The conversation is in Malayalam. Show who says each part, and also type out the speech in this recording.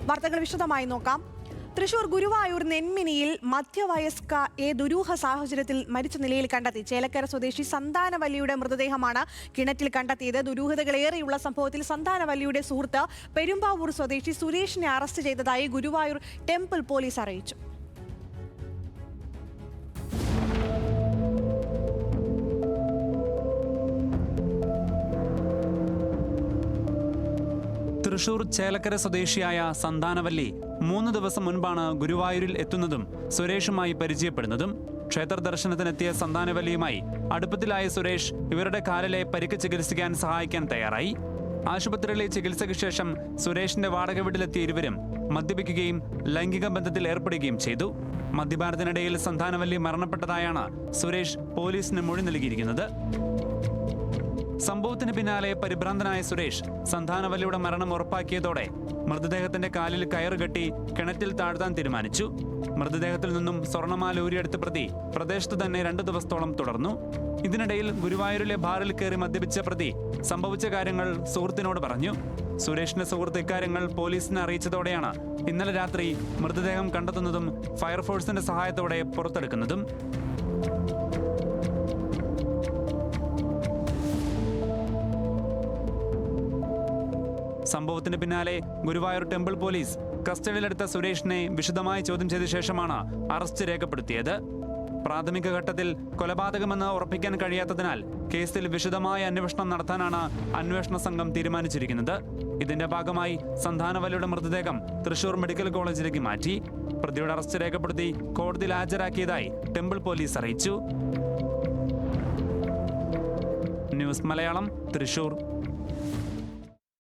Speaker 1: വാർത്തകൾ വിശദമായി നോക്കാം. തൃശൂർ ഗുരുവായൂർ നെന്മിനിയിൽ മധ്യവയസ്കയെ ദുരൂഹ സാഹചര്യത്തിൽ മരിച്ച നിലയിൽ കണ്ടെത്തി. ചേലക്കര സ്വദേശി സന്താനവല്ലിയുടെ മൃതദേഹമാണ് കിണറ്റിൽ കണ്ടെത്തിയത്. ദുരൂഹതകളേറെയുള്ള സംഭവത്തിൽ സന്താനവല്ലിയുടെ സുഹൃത്ത് പെരുമ്പാവൂർ സ്വദേശി സുരേഷിനെ അറസ്റ്റ് ചെയ്തതായി ഗുരുവായൂർ ടെമ്പിൾ പോലീസ് അറിയിച്ചു.
Speaker 2: തൃശൂർ ചേലക്കര സ്വദേശിയായ സന്താനവല്ലി 3 ദിവസം മുൻപാണ് ഗുരുവായൂരിൽ എത്തുന്നതും സുരേഷുമായി പരിചയപ്പെടുന്നതും. ക്ഷേത്ര ദർശനത്തിനെത്തിയ സന്താനവല്ലിയുമായി അടുപ്പത്തിലായ സുരേഷ് ഇവരുടെ കാലിലെ പരിക്ക് ചികിത്സിക്കാൻ സഹായിക്കാൻ തയ്യാറായി. ആശുപത്രിയിലെ ചികിത്സയ്ക്ക് ശേഷം സുരേഷിന്റെ വാടക വീട്ടിലെത്തിയ ഇരുവരും മദ്യപിക്കുകയും ലൈംഗിക ബന്ധത്തിൽ ഏർപ്പെടുകയും ചെയ്തു. മദ്യപാനത്തിനിടയിൽ സന്താനവല്ലി മരണപ്പെട്ടതായാണ് സുരേഷ് പോലീസിന് മൊഴി നൽകിയിരിക്കുന്നത്. സംഭവത്തിന് പിന്നാലെ പരിഭ്രാന്തനായ സുരേഷ് സന്താനവല്ലിയുടെ മരണം ഉറപ്പാക്കിയതോടെ മൃതദേഹത്തിന്റെ കാലിൽ കയറുകെട്ടി കിണറ്റിൽ താഴ്ത്താൻ തീരുമാനിച്ചു. മൃതദേഹത്തിൽ നിന്നും സ്വർണ്ണമാല ഊരിയെടുത്ത പ്രതി പ്രദേശത്ത് തന്നെ 2 ദിവസത്തോളം തുടർന്നു. ഇതിനിടയിൽ ഗുരുവായൂരിലെ ബാറിൽ കയറി മദ്യപിച്ച പ്രതി സംഭവിച്ച കാര്യങ്ങൾ സുഹൃത്തിനോട് പറഞ്ഞു. സുരേഷിന്റെ സുഹൃത്ത് ഇക്കാര്യങ്ങൾ പോലീസിനെ അറിയിച്ചതോടെയാണ് ഇന്നലെ രാത്രി മൃതദേഹം കണ്ടെത്തുന്നതും ഫയർഫോഴ്സിന്റെ സഹായത്തോടെ പുറത്തെടുക്കുന്നതും. സംഭവത്തിന് പിന്നാലെ ഗുരുവായൂർ ടെമ്പിൾ പോലീസ് കസ്റ്റഡിയിലെടുത്ത സുരേഷിനെ വിശദമായി ചോദ്യം ചെയ്ത ശേഷമാണ് അറസ്റ്റ് രേഖപ്പെടുത്തിയത്. പ്രാഥമിക ഘട്ടത്തിൽ കൊലപാതകമെന്ന് ഉറപ്പിക്കാൻ കഴിയാത്തതിനാൽ കേസിൽ വിശദമായ അന്വേഷണം നടത്താനാണ് അന്വേഷണ സംഘം തീരുമാനിച്ചിരിക്കുന്നത്. ഇതിന്റെ ഭാഗമായി സന്താനവല്ലിയുടെ മൃതദേഹം തൃശൂർ മെഡിക്കൽ കോളേജിലേക്ക് മാറ്റി. പ്രതിയുടെ അറസ്റ്റ് രേഖപ്പെടുത്തി കോടതിയിൽ ഹാജരാക്കിയതായി ടെമ്പിൾ പോലീസ് അറിയിച്ചു. ന്യൂസ് മലയാളം, തൃശൂർ.